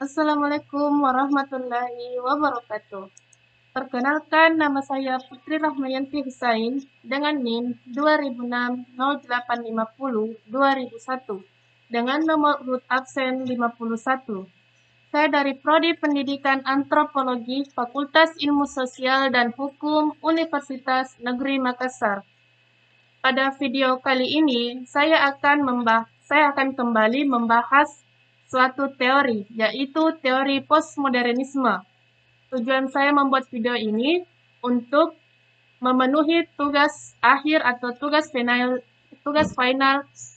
Assalamualaikum warahmatullahi wabarakatuh. Perkenalkan, nama saya Putri Rahmayanti Husain dengan NIM 20060850-2001 dengan nomor urut absen 51. Saya dari Prodi Pendidikan Antropologi Fakultas Ilmu Sosial dan Hukum Universitas Negeri Makassar. Pada video kali ini, saya akan kembali membahas suatu teori, yaitu teori postmodernisme. Tujuan saya membuat video ini untuk memenuhi tugas akhir atau tugas final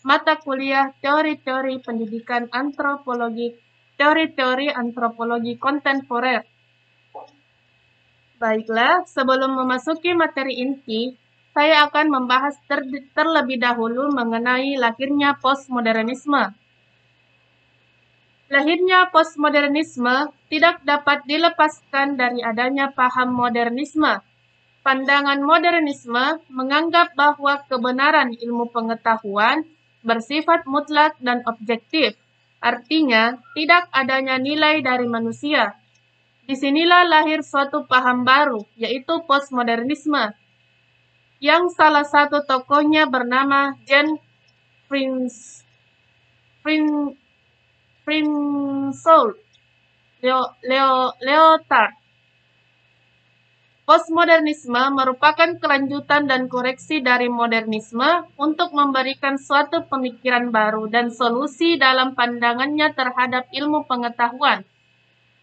mata kuliah teori-teori pendidikan antropologi, teori-teori antropologi kontemporer. Baiklah, sebelum memasuki materi inti, saya akan membahas terlebih dahulu mengenai lahirnya postmodernisme. Lahirnya postmodernisme tidak dapat dilepaskan dari adanya paham modernisme. Pandangan modernisme menganggap bahwa kebenaran ilmu pengetahuan bersifat mutlak dan objektif. Artinya, tidak adanya nilai dari manusia. Disinilah lahir suatu paham baru, yaitu postmodernisme, yang salah satu tokohnya bernama Jean François Lyotard. Postmodernisme merupakan kelanjutan dan koreksi dari modernisme untuk memberikan suatu pemikiran baru dan solusi dalam pandangannya terhadap ilmu pengetahuan.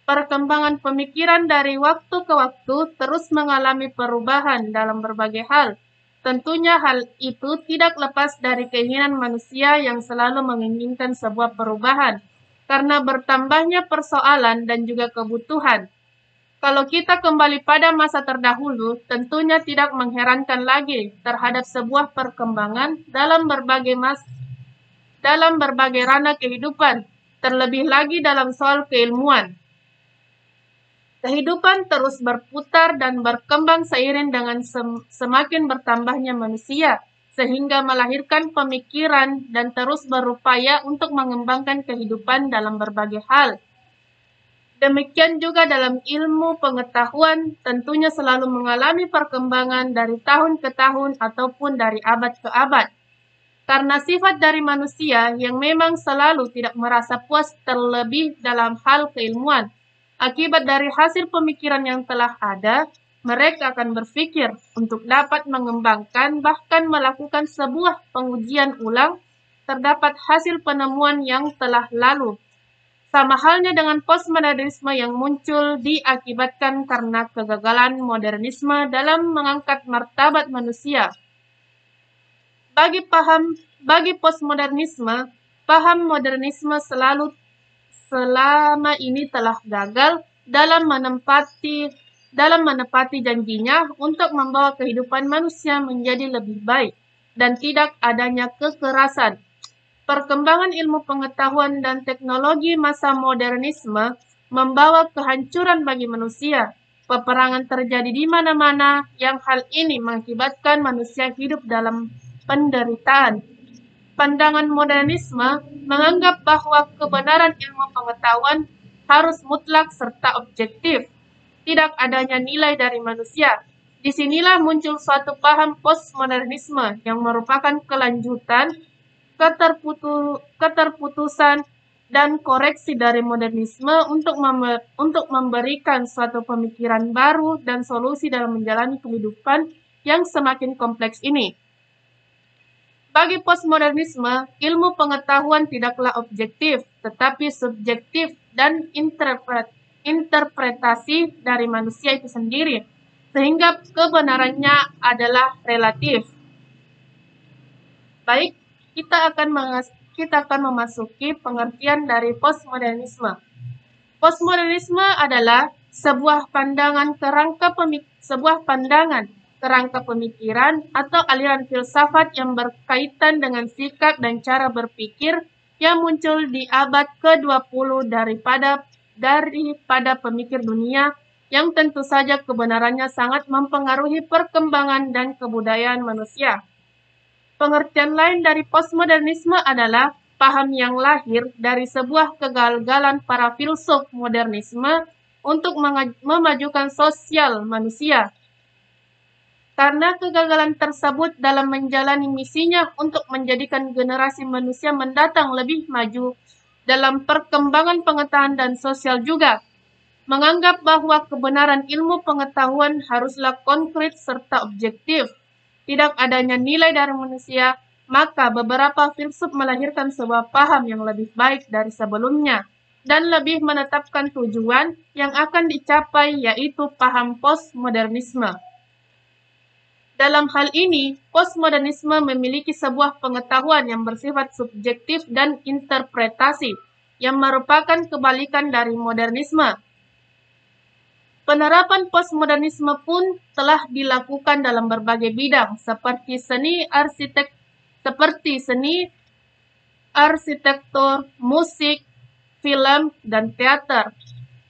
Perkembangan pemikiran dari waktu ke waktu terus mengalami perubahan dalam berbagai hal. Tentunya hal itu tidak lepas dari keinginan manusia yang selalu menginginkan sebuah perubahan, karena bertambahnya persoalan dan juga kebutuhan. Kalau kita kembali pada masa terdahulu, tentunya tidak mengherankan lagi terhadap sebuah perkembangan dalam berbagai ranah kehidupan, terlebih lagi dalam soal keilmuan. Kehidupan terus berputar dan berkembang seiring dengan semakin bertambahnya manusia, sehingga melahirkan pemikiran dan terus berupaya untuk mengembangkan kehidupan dalam berbagai hal. Demikian juga dalam ilmu pengetahuan, tentunya selalu mengalami perkembangan dari tahun ke tahun ataupun dari abad ke abad. Karena sifat dari manusia yang memang selalu tidak merasa puas terlebih dalam hal keilmuan, akibat dari hasil pemikiran yang telah ada, mereka akan berpikir untuk dapat mengembangkan bahkan melakukan sebuah pengujian ulang terdapat hasil penemuan yang telah lalu. Sama halnya dengan postmodernisme yang muncul diakibatkan karena kegagalan modernisme dalam mengangkat martabat manusia. Bagi postmodernisme, paham modernisme selama ini telah gagal dalam menepati janjinya untuk membawa kehidupan manusia menjadi lebih baik dan tidak adanya kekerasan. Perkembangan ilmu pengetahuan dan teknologi masa modernisme membawa kehancuran bagi manusia. Peperangan terjadi di mana-mana yang hal ini mengakibatkan manusia hidup dalam penderitaan. Pandangan modernisme menganggap bahwa kebenaran ilmu pengetahuan harus mutlak serta objektif. Tidak adanya nilai dari manusia. Disinilah muncul suatu paham postmodernisme yang merupakan kelanjutan, keterputusan, dan koreksi dari modernisme untuk memberikan suatu pemikiran baru dan solusi dalam menjalani kehidupan yang semakin kompleks ini. Bagi postmodernisme, ilmu pengetahuan tidaklah objektif, tetapi subjektif dan interpretasi dari manusia itu sendiri, sehingga kebenarannya adalah relatif. Baik, kita akan memasuki pengertian dari postmodernisme. Postmodernisme adalah sebuah pandangan kerangka pemikiran atau aliran filsafat yang berkaitan dengan sikap dan cara berpikir yang muncul di abad ke-20 daripada pemikir dunia yang tentu saja kebenarannya sangat mempengaruhi perkembangan dan kebudayaan manusia. Pengertian lain dari postmodernisme adalah paham yang lahir dari sebuah kegagalan para filsuf modernisme untuk memajukan sosial manusia. Karena kegagalan tersebut dalam menjalani misinya untuk menjadikan generasi manusia mendatang lebih maju dalam perkembangan pengetahuan dan sosial juga, menganggap bahwa kebenaran ilmu pengetahuan haruslah konkret serta objektif, tidak adanya nilai dari manusia, maka beberapa filsuf melahirkan sebuah paham yang lebih baik dari sebelumnya dan lebih menetapkan tujuan yang akan dicapai, yaitu paham postmodernisme. Dalam hal ini, postmodernisme memiliki sebuah pengetahuan yang bersifat subjektif dan interpretasi, yang merupakan kebalikan dari modernisme. Penerapan postmodernisme pun telah dilakukan dalam berbagai bidang, seperti seni, arsitektur, musik, film, dan teater.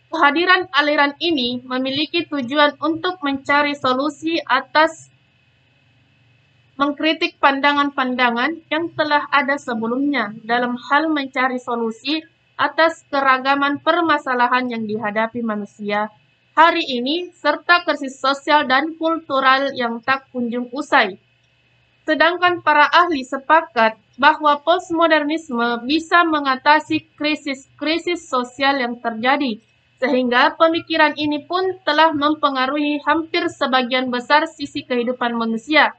Kehadiran aliran ini memiliki tujuan untuk mencari solusi atas mengkritik pandangan-pandangan yang telah ada sebelumnya dalam hal mencari solusi atas keragaman permasalahan yang dihadapi manusia hari ini, serta krisis sosial dan kultural yang tak kunjung usai. Sedangkan para ahli sepakat bahwa postmodernisme bisa mengatasi krisis-krisis sosial yang terjadi, sehingga pemikiran ini pun telah mempengaruhi hampir sebagian besar sisi kehidupan manusia.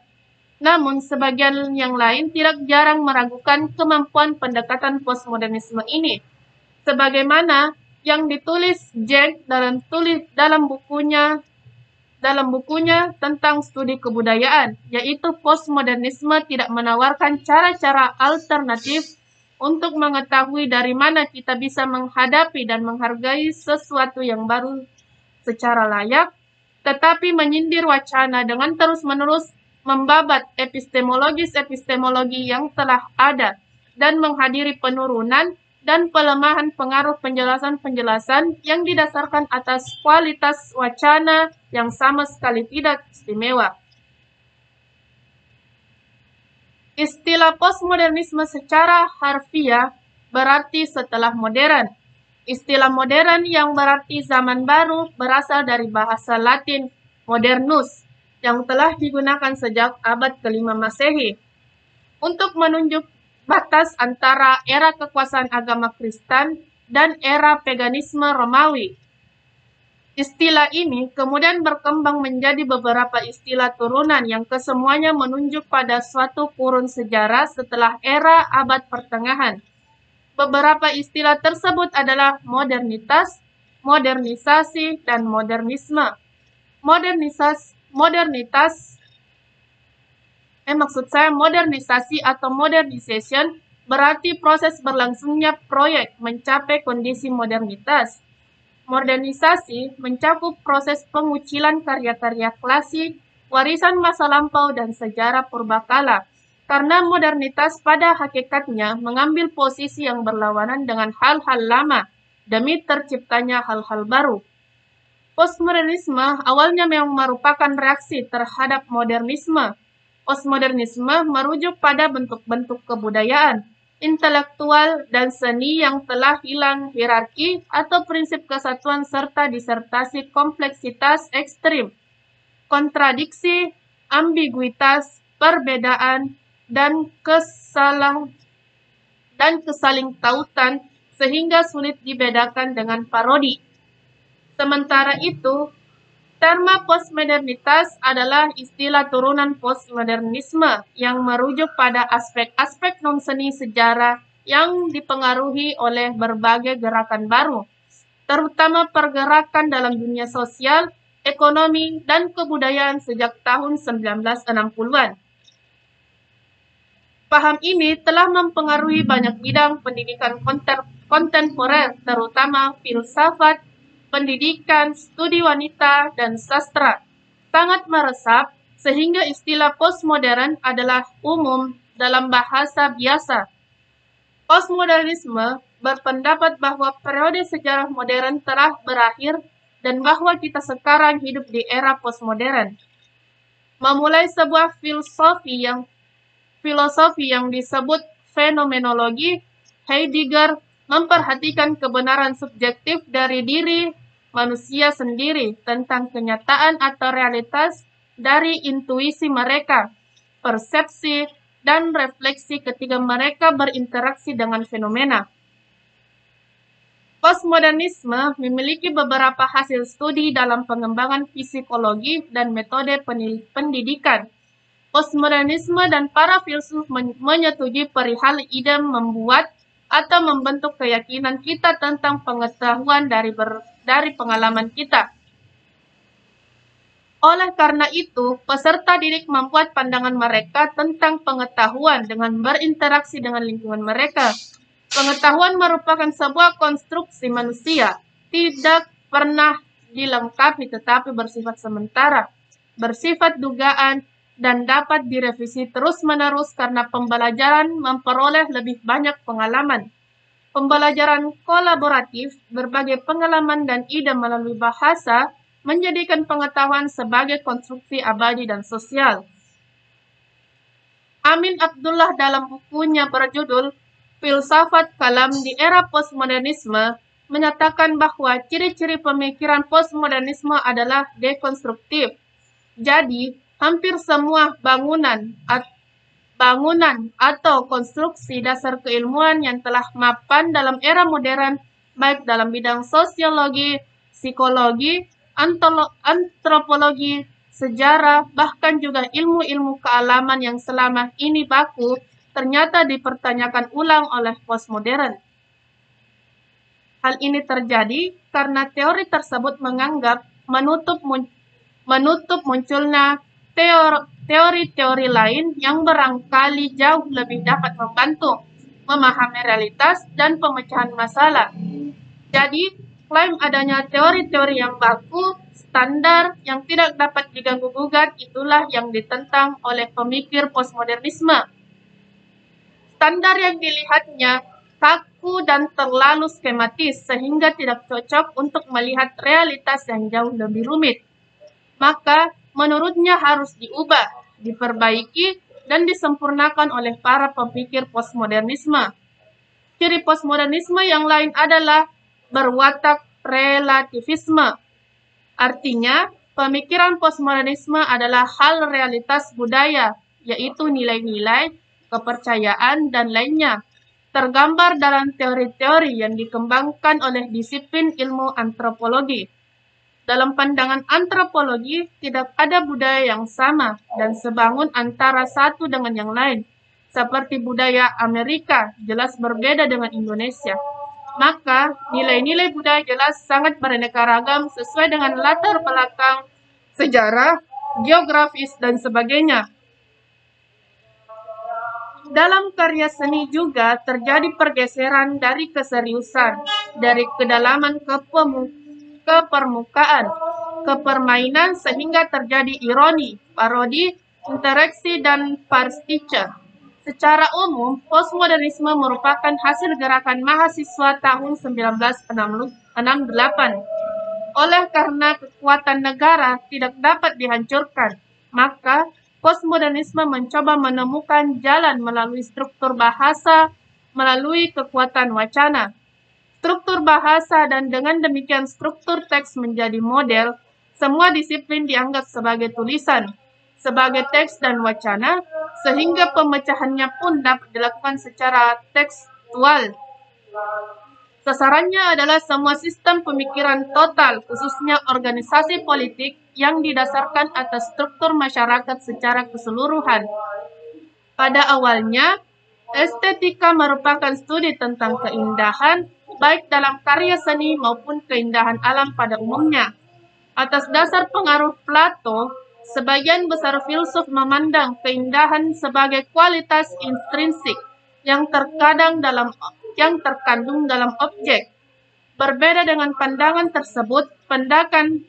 Namun, sebagian yang lain tidak jarang meragukan kemampuan pendekatan postmodernisme ini, sebagaimana yang ditulis Jack dalam bukunya tentang studi kebudayaan, yaitu postmodernisme tidak menawarkan cara-cara alternatif untuk mengetahui dari mana kita bisa menghadapi dan menghargai sesuatu yang baru secara layak, tetapi menyindir wacana dengan terus-menerus membabat epistemologi yang telah ada dan menghadiri penurunan dan pelemahan pengaruh penjelasan-penjelasan yang didasarkan atas kualitas wacana yang sama sekali tidak istimewa. Istilah postmodernisme secara harfiah berarti setelah modern. Istilah modern yang berarti zaman baru berasal dari bahasa Latin modernus yang telah digunakan sejak abad ke-5 Masehi untuk menunjuk batas antara era kekuasaan agama Kristen dan era paganisme Romawi. Istilah ini kemudian berkembang menjadi beberapa istilah turunan yang kesemuanya menunjuk pada suatu kurun sejarah setelah era abad pertengahan. Beberapa istilah tersebut adalah modernitas, modernisasi, dan modernisme. Modernisasi atau modernization berarti proses berlangsungnya proyek mencapai kondisi modernitas. Modernisasi mencakup proses pengucilan karya-karya klasik, warisan masa lampau, dan sejarah purbakala. Karena modernitas pada hakikatnya mengambil posisi yang berlawanan dengan hal-hal lama demi terciptanya hal-hal baru. Postmodernisme awalnya memang merupakan reaksi terhadap modernisme. Postmodernisme merujuk pada bentuk-bentuk kebudayaan, intelektual, dan seni yang telah hilang hierarki atau prinsip kesatuan serta disertasi kompleksitas ekstrim, kontradiksi, ambiguitas, perbedaan, dan kesalingtautan sehingga sulit dibedakan dengan parodi. Sementara itu, terma postmodernitas adalah istilah turunan postmodernisme yang merujuk pada aspek-aspek non-seni sejarah yang dipengaruhi oleh berbagai gerakan baru, terutama pergerakan dalam dunia sosial, ekonomi, dan kebudayaan sejak tahun 1960-an. Paham ini telah mempengaruhi banyak bidang pendidikan kontemporer, terutama filsafat, pendidikan, studi wanita, dan sastra. Sangat meresap, sehingga istilah postmodern adalah umum dalam bahasa biasa. Postmodernisme berpendapat bahwa periode sejarah modern telah berakhir dan bahwa kita sekarang hidup di era postmodern. Memulai sebuah filosofi yang disebut fenomenologi Heidegger memperhatikan kebenaran subjektif dari diri manusia sendiri tentang kenyataan atau realitas dari intuisi mereka, persepsi, dan refleksi ketika mereka berinteraksi dengan fenomena. Postmodernisme memiliki beberapa hasil studi dalam pengembangan psikologi dan metode pendidikan. Postmodernisme dan para filsuf menyetujui perihal ide membuat atau membentuk keyakinan kita tentang pengetahuan dari pengalaman kita. Oleh karena itu, peserta didik membuat pandangan mereka tentang pengetahuan dengan berinteraksi dengan lingkungan mereka. Pengetahuan merupakan sebuah konstruksi manusia, tidak pernah dilengkapi tetapi bersifat sementara, bersifat dugaan, dan dapat direvisi terus-menerus karena pembelajaran memperoleh lebih banyak pengalaman. Pembelajaran kolaboratif, berbagai pengalaman dan ide melalui bahasa, menjadikan pengetahuan sebagai konstruksi abadi dan sosial. Amin Abdullah dalam bukunya berjudul Filsafat Kalam di Era Postmodernisme menyatakan bahwa ciri-ciri pemikiran postmodernisme adalah dekonstruktif. Jadi, hampir semua bangunan atau konstruksi dasar keilmuan yang telah mapan dalam era modern, baik dalam bidang sosiologi, psikologi, antropologi, sejarah, bahkan juga ilmu-ilmu kealaman yang selama ini baku, ternyata dipertanyakan ulang oleh postmodern. Hal ini terjadi karena teori tersebut menganggap menutup munculnya teori-teori lain yang barangkali jauh lebih dapat membantu memahami realitas dan pemecahan masalah. Jadi, klaim adanya teori-teori yang baku, standar, yang tidak dapat diganggu-gugat, itulah yang ditentang oleh pemikir postmodernisme. Standar yang dilihatnya kaku dan terlalu skematis sehingga tidak cocok untuk melihat realitas yang jauh lebih rumit. Maka, menurutnya harus diubah, diperbaiki, dan disempurnakan oleh para pemikir postmodernisme. Ciri postmodernisme yang lain adalah berwatak relativisme. Artinya, pemikiran postmodernisme adalah hal realitas budaya, yaitu nilai-nilai, kepercayaan, dan lainnya, tergambar dalam teori-teori yang dikembangkan oleh disiplin ilmu antropologi. Dalam pandangan antropologi, tidak ada budaya yang sama dan sebangun antara satu dengan yang lain, seperti budaya Amerika jelas berbeda dengan Indonesia. Maka, nilai-nilai budaya jelas sangat beraneka ragam sesuai dengan latar belakang, sejarah, geografis, dan sebagainya. Dalam karya seni juga terjadi pergeseran dari keseriusan, dari kedalaman ke permukaan, ke permainan sehingga terjadi ironi, parodi, interaksi, dan pastiche. Secara umum, postmodernisme merupakan hasil gerakan mahasiswa tahun 1968. Oleh karena kekuatan negara tidak dapat dihancurkan, maka postmodernisme mencoba menemukan jalan melalui struktur bahasa, melalui kekuatan wacana. Struktur bahasa dan dengan demikian struktur teks menjadi model, semua disiplin dianggap sebagai tulisan, sebagai teks dan wacana, sehingga pemecahannya pun dapat dilakukan secara tekstual. Sasarannya adalah semua sistem pemikiran total, khususnya organisasi politik yang didasarkan atas struktur masyarakat secara keseluruhan. Pada awalnya, estetika merupakan studi tentang keindahan, baik dalam karya seni maupun keindahan alam pada umumnya. Atas dasar pengaruh Plato, sebagian besar filsuf memandang keindahan sebagai kualitas intrinsik yang terkandung dalam objek. Berbeda dengan pandangan tersebut,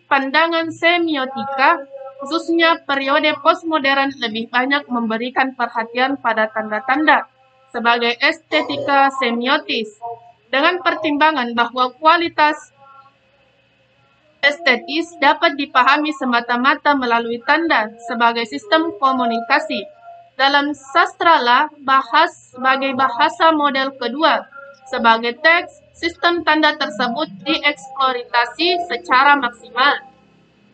pandangan semiotika, khususnya periode postmodern, lebih banyak memberikan perhatian pada tanda-tanda sebagai estetika semiotis, dengan pertimbangan bahwa kualitas estetis dapat dipahami semata-mata melalui tanda sebagai sistem komunikasi. Dalam sastralah, sebagai bahasa model kedua, Sebagai teks, sistem tanda tersebut dieksploitasi secara maksimal.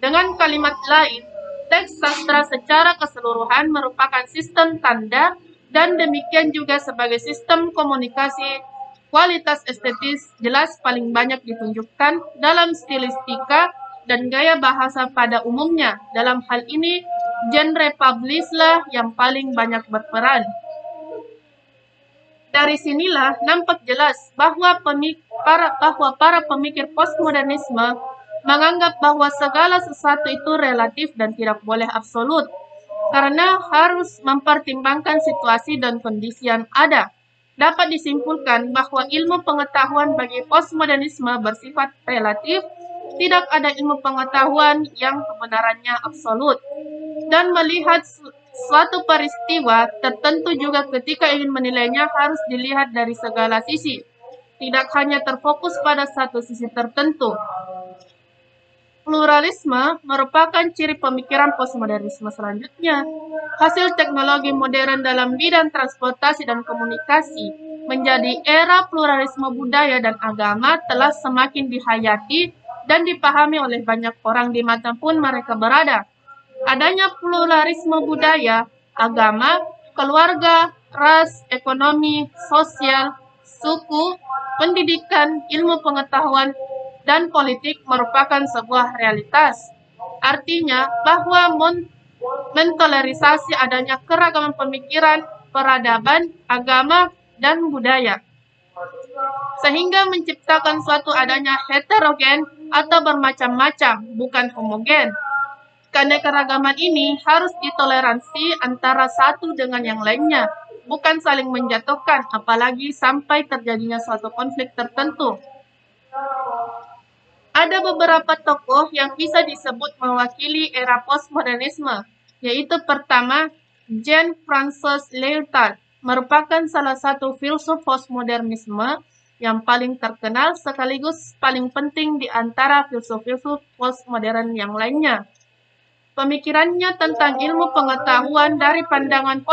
Dengan kalimat lain, teks sastra secara keseluruhan merupakan sistem tanda dan demikian juga sebagai sistem komunikasi. Kualitas estetis jelas paling banyak ditunjukkan dalam stilistika dan gaya bahasa pada umumnya. Dalam hal ini, genre publish-lah yang paling banyak berperan. Dari sinilah nampak jelas bahwa para pemikir postmodernisme menganggap bahwa segala sesuatu itu relatif dan tidak boleh absolut, karena harus mempertimbangkan situasi dan kondisi yang ada. Dapat disimpulkan bahwa ilmu pengetahuan bagi postmodernisme bersifat relatif, tidak ada ilmu pengetahuan yang kebenarannya absolut. Dan melihat suatu peristiwa tertentu juga ketika ingin menilainya harus dilihat dari segala sisi, tidak hanya terfokus pada satu sisi tertentu. Pluralisme merupakan ciri pemikiran postmodernisme selanjutnya. Hasil teknologi modern dalam bidang transportasi dan komunikasi menjadi era pluralisme budaya dan agama telah semakin dihayati dan dipahami oleh banyak orang dimanapun mereka berada. Adanya pluralisme budaya, agama, keluarga, ras, ekonomi, sosial, suku, pendidikan, ilmu pengetahuan, dan politik merupakan sebuah realitas. Artinya bahwa mentolerisasi adanya keragaman pemikiran, peradaban, agama, dan budaya. Sehingga menciptakan suatu adanya heterogen atau bermacam-macam, bukan homogen. Keanekaragaman ini harus ditoleransi antara satu dengan yang lainnya, bukan saling menjatuhkan, apalagi sampai terjadinya suatu konflik tertentu. Ada beberapa tokoh yang bisa disebut mewakili era postmodernisme, yaitu pertama, Jean-François Lyotard, merupakan salah satu filsuf postmodernisme yang paling terkenal sekaligus paling penting di antara filsuf-filsuf postmodern yang lainnya. Pemikirannya tentang ilmu pengetahuan dari pandangan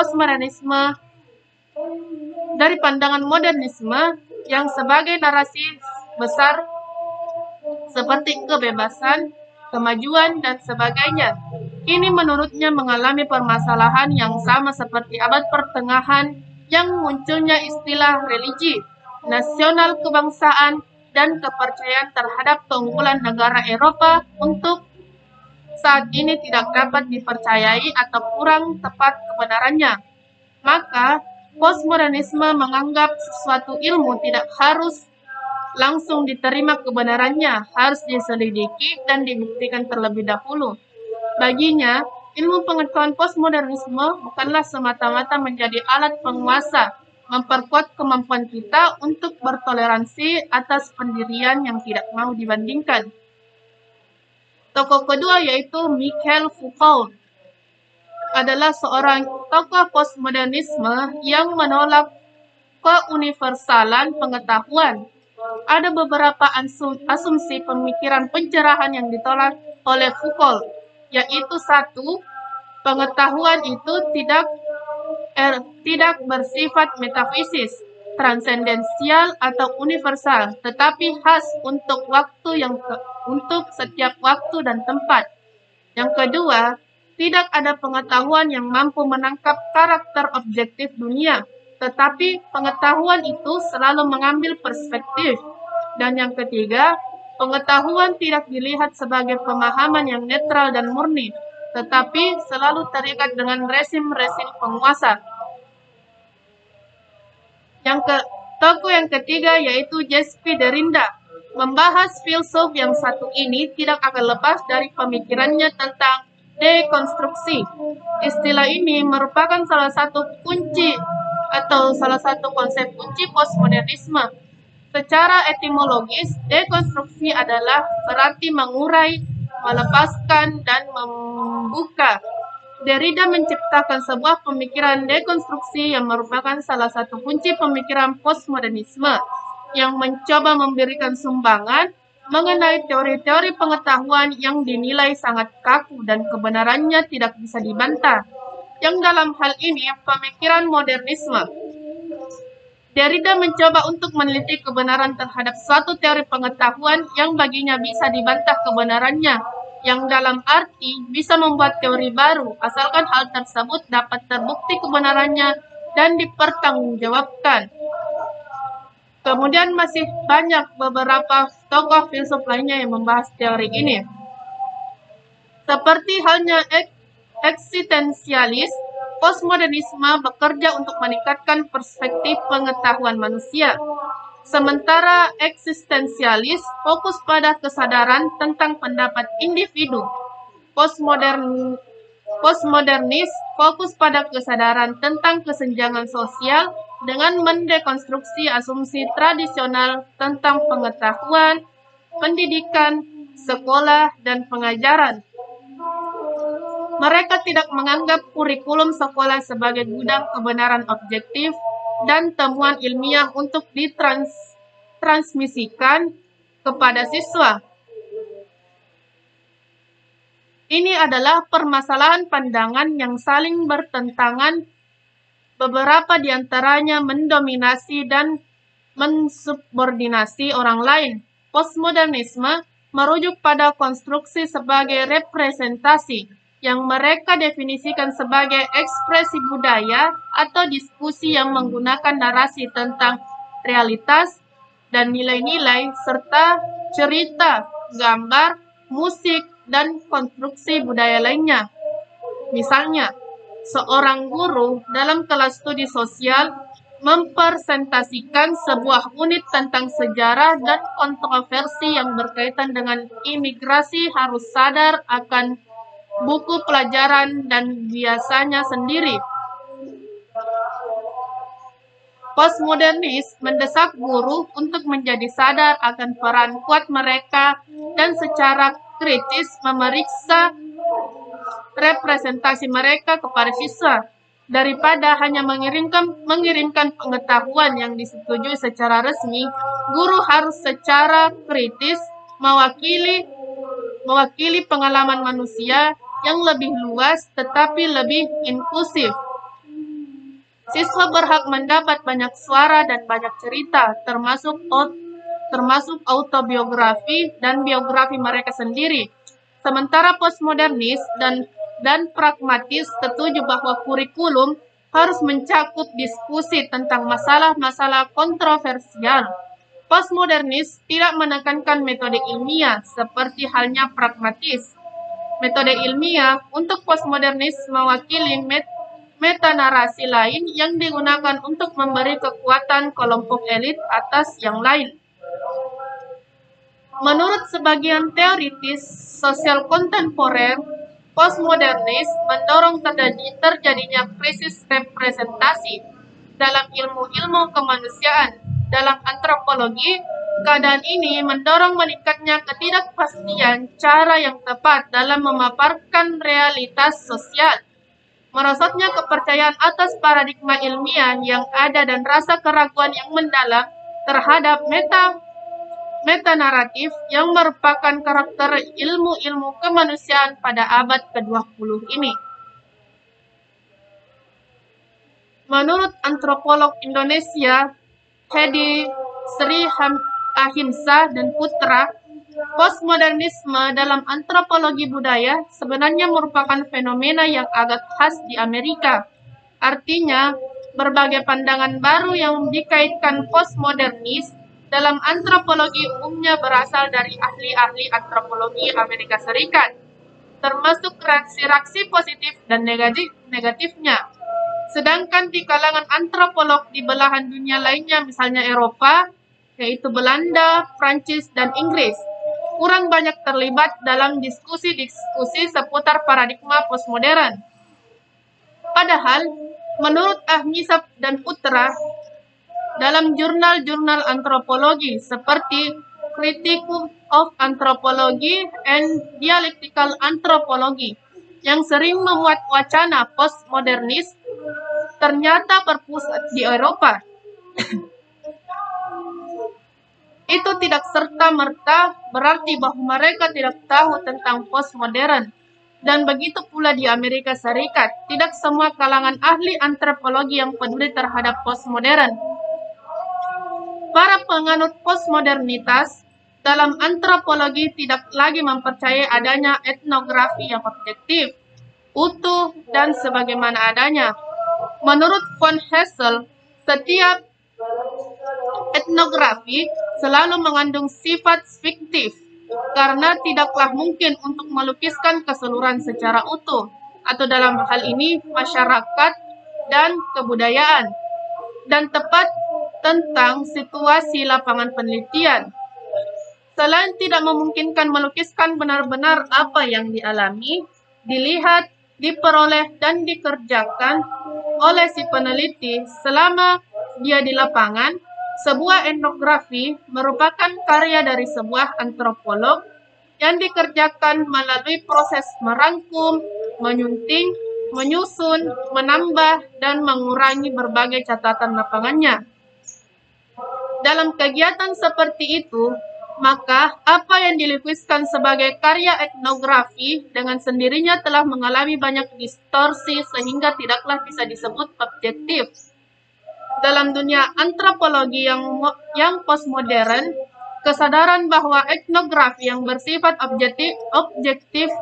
modernisme yang sebagai narasi besar seperti kebebasan, kemajuan, dan sebagainya. Ini menurutnya mengalami permasalahan yang sama seperti abad pertengahan yang munculnya istilah religi, nasional kebangsaan, dan kepercayaan terhadap keunggulan negara Eropa untuk saat ini tidak dapat dipercayai atau kurang tepat kebenarannya. Maka, postmodernisme menganggap sesuatu ilmu tidak harus langsung diterima kebenarannya, harus diselidiki dan dibuktikan terlebih dahulu. Baginya, ilmu pengetahuan postmodernisme bukanlah semata-mata menjadi alat penguasa, memperkuat kemampuan kita untuk bertoleransi atas pendirian yang tidak mau dibandingkan. Tokoh kedua yaitu Michel Foucault adalah seorang tokoh postmodernisme yang menolak keuniversalan pengetahuan. Ada beberapa asumsi pemikiran pencerahan yang ditolak oleh Foucault, yaitu satu, pengetahuan itu tidak bersifat metafisis, transendensial atau universal, tetapi khas untuk untuk setiap waktu dan tempat. Yang kedua, tidak ada pengetahuan yang mampu menangkap karakter objektif dunia, tetapi pengetahuan itu selalu mengambil perspektif. Dan yang ketiga, pengetahuan tidak dilihat sebagai pemahaman yang netral dan murni, tetapi selalu terikat dengan rezim-rezim penguasa. Tokoh yang ketiga yaitu Jacques Derrida. Membahas filsuf yang satu ini tidak akan lepas dari pemikirannya tentang dekonstruksi. Istilah ini merupakan salah satu konsep kunci postmodernisme. Secara etimologis, dekonstruksi adalah berarti mengurai, melepaskan, dan membuka. Derrida menciptakan sebuah pemikiran dekonstruksi yang merupakan salah satu kunci pemikiran postmodernisme yang mencoba memberikan sumbangan mengenai teori-teori pengetahuan yang dinilai sangat kaku dan kebenarannya tidak bisa dibantah. Yang dalam hal ini pemikiran modernisme. Derrida mencoba untuk meneliti kebenaran terhadap suatu teori pengetahuan yang baginya bisa dibantah kebenarannya, yang dalam arti bisa membuat teori baru, asalkan hal tersebut dapat terbukti kebenarannya dan dipertanggungjawabkan. Kemudian masih banyak beberapa tokoh filsuf lainnya yang membahas teori ini. Seperti halnya eksistensialis, postmodernisme bekerja untuk meningkatkan perspektif pengetahuan manusia. Sementara eksistensialis fokus pada kesadaran tentang pendapat individu. Postmodernis fokus pada kesadaran tentang kesenjangan sosial dengan mendekonstruksi asumsi tradisional tentang pengetahuan, pendidikan, sekolah, dan pengajaran. Mereka tidak menganggap kurikulum sekolah sebagai gudang kebenaran objektif dan temuan ilmiah untuk ditransmisikan kepada siswa. Ini adalah permasalahan pandangan yang saling bertentangan. Beberapa di antaranya mendominasi dan mensubordinasi orang lain. Postmodernisme merujuk pada konstruksi sebagai representasi, yang mereka definisikan sebagai ekspresi budaya atau diskusi yang menggunakan narasi tentang realitas dan nilai-nilai, serta cerita, gambar, musik, dan konstruksi budaya lainnya. Misalnya, seorang guru dalam kelas studi sosial mempresentasikan sebuah unit tentang sejarah dan kontroversi yang berkaitan dengan imigrasi harus sadar akan buku pelajaran dan biasanya sendiri. Postmodernis mendesak guru untuk menjadi sadar akan peran kuat mereka dan secara kritis memeriksa representasi mereka kepada siswa. Daripada hanya mengirimkan pengetahuan yang disetujui secara resmi, guru harus secara kritis mewakili pengalaman manusia yang lebih luas tetapi lebih inklusif. Siswa berhak mendapat banyak suara dan banyak cerita, termasuk autobiografi dan biografi mereka sendiri. Sementara postmodernis dan pragmatis setuju bahwa kurikulum harus mencakup diskusi tentang masalah-masalah kontroversial. Postmodernis tidak menekankan metode ilmiah seperti halnya pragmatis. Metode ilmiah untuk postmodernis mewakili metanarasi lain yang digunakan untuk memberi kekuatan kelompok elit atas yang lain. Menurut sebagian teoritis sosial kontemporer, postmodernis mendorong terjadinya krisis representasi dalam ilmu-ilmu kemanusiaan. Dalam antropologi, keadaan ini mendorong meningkatnya ketidakpastian cara yang tepat dalam memaparkan realitas sosial. Merosotnya kepercayaan atas paradigma ilmiah yang ada dan rasa keraguan yang mendalam terhadap metanaratif yang merupakan karakter ilmu-ilmu kemanusiaan pada abad ke-20 ini. Menurut antropolog Indonesia Hedi Sri Ahimsa dan Putra, postmodernisme dalam antropologi budaya sebenarnya merupakan fenomena yang agak khas di Amerika. Artinya, berbagai pandangan baru yang dikaitkan postmodernis dalam antropologi umumnya berasal dari ahli-ahli antropologi Amerika Serikat, termasuk reaksi-reaksi positif dan negatifnya. Sedangkan di kalangan antropolog di belahan dunia lainnya, misalnya Eropa, yaitu Belanda, Prancis, dan Inggris, kurang banyak terlibat dalam diskusi-diskusi seputar paradigma postmodern. Padahal, menurut Ahmisa dan Putra, dalam jurnal-jurnal antropologi seperti Criticism of Anthropology and Dialectical Anthropology yang sering memuat wacana postmodernis, ternyata berpusat di Eropa. Itu tidak serta-merta berarti bahwa mereka tidak tahu tentang postmodern. Dan begitu pula di Amerika Serikat, tidak semua kalangan ahli antropologi yang peduli terhadap postmodern. Para penganut postmodernitas dalam antropologi tidak lagi mempercayai adanya etnografi yang objektif, utuh, dan sebagaimana adanya. Menurut von Hessel, setiap etnografi selalu mengandung sifat fiktif, karena tidaklah mungkin untuk melukiskan keseluruhan secara utuh, atau dalam hal ini masyarakat dan kebudayaan, dan tepat tentang situasi lapangan penelitian. Selain tidak memungkinkan melukiskan benar-benar apa yang dialami, dilihat, diperoleh, dan dikerjakan oleh si peneliti selama dia di lapangan, sebuah etnografi merupakan karya dari sebuah antropolog yang dikerjakan melalui proses merangkum, menyunting, menyusun, menambah, dan mengurangi berbagai catatan lapangannya. Dalam kegiatan seperti itu, maka apa yang dilukiskan sebagai karya etnografi dengan sendirinya telah mengalami banyak distorsi sehingga tidaklah bisa disebut objektif. Dalam dunia antropologi yang postmodern, kesadaran bahwa etnografi yang bersifat objektif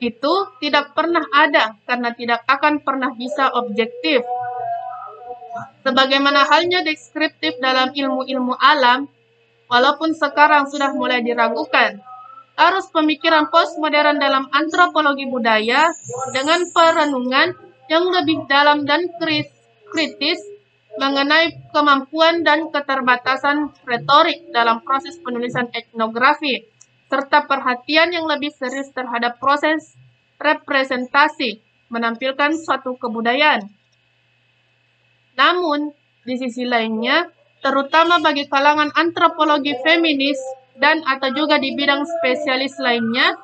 itu tidak pernah ada karena tidak akan pernah bisa objektif. Sebagaimana halnya deskriptif dalam ilmu-ilmu alam, walaupun sekarang sudah mulai diragukan, arus pemikiran postmodern dalam antropologi budaya dengan perenungan yang lebih dalam dan kritis mengenai kemampuan dan keterbatasan retorik dalam proses penulisan etnografi, serta perhatian yang lebih serius terhadap proses representasi menampilkan suatu kebudayaan. Namun, di sisi lainnya, terutama bagi kalangan antropologi feminis dan atau juga di bidang spesialis lainnya,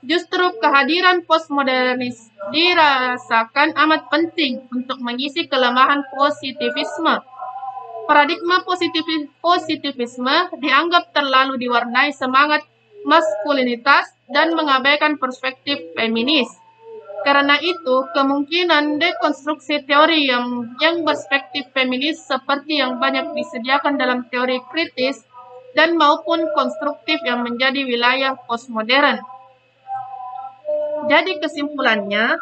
justru kehadiran postmodernis dirasakan amat penting untuk mengisi kelemahan positivisme. Paradigma positivisme dianggap terlalu diwarnai semangat maskulinitas dan mengabaikan perspektif feminis. Karena itu, kemungkinan dekonstruksi teori yang berspektif feminis seperti yang banyak disediakan dalam teori kritis dan maupun konstruktif yang menjadi wilayah postmodern. Jadi kesimpulannya,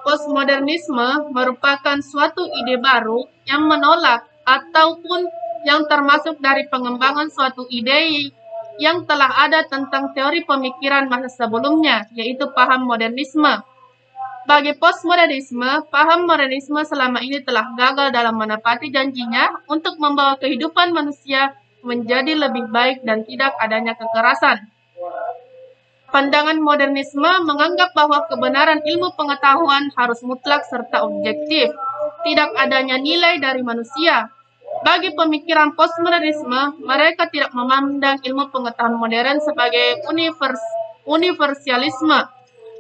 postmodernisme merupakan suatu ide baru yang menolak ataupun yang termasuk dari pengembangan suatu ide yang telah ada tentang teori pemikiran masa sebelumnya, yaitu paham modernisme. Bagi postmodernisme, paham modernisme selama ini telah gagal dalam menepati janjinya untuk membawa kehidupan manusia menjadi lebih baik dan tidak adanya kekerasan. Pandangan modernisme menganggap bahwa kebenaran ilmu pengetahuan harus mutlak serta objektif, tidak adanya nilai dari manusia. Bagi pemikiran postmodernisme, mereka tidak memandang ilmu pengetahuan modern sebagai universalisme,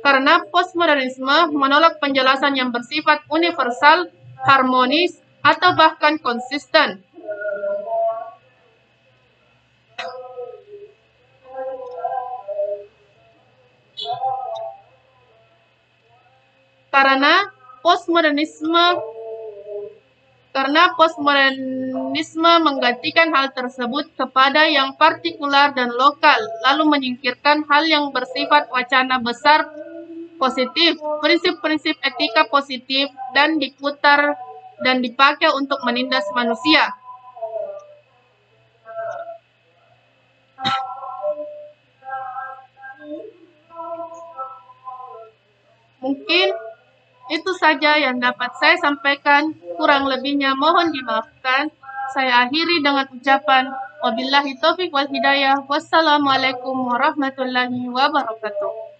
karena postmodernisme menolak penjelasan yang bersifat universal, harmonis, atau bahkan konsisten. Karena postmodernisme menggantikan hal tersebut kepada yang partikular dan lokal, lalu menyingkirkan hal yang bersifat wacana besar positif, prinsip-prinsip etika positif, dan diputar dan dipakai untuk menindas manusia. Mungkin itu saja yang dapat saya sampaikan, kurang lebihnya mohon dimaafkan. Saya akhiri dengan ucapan wabillahi taufiq wal hidayah. Wassalamualaikum warahmatullahi wabarakatuh.